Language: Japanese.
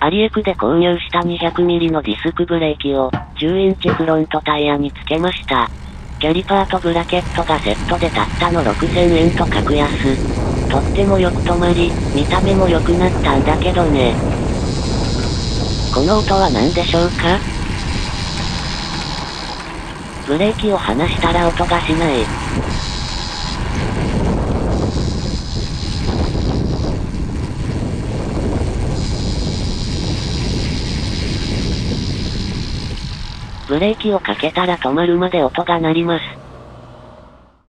アリエクで購入した 200mm のディスクブレーキを10インチフロントタイヤに付けました。キャリパーとブラケットがセットでたったの6000円と格安。とってもよく止まり、見た目も良くなったんだけどね。この音は何でしょうか？ブレーキを離したら音がしない。ブレーキをかけたら止まるまで音が鳴ります。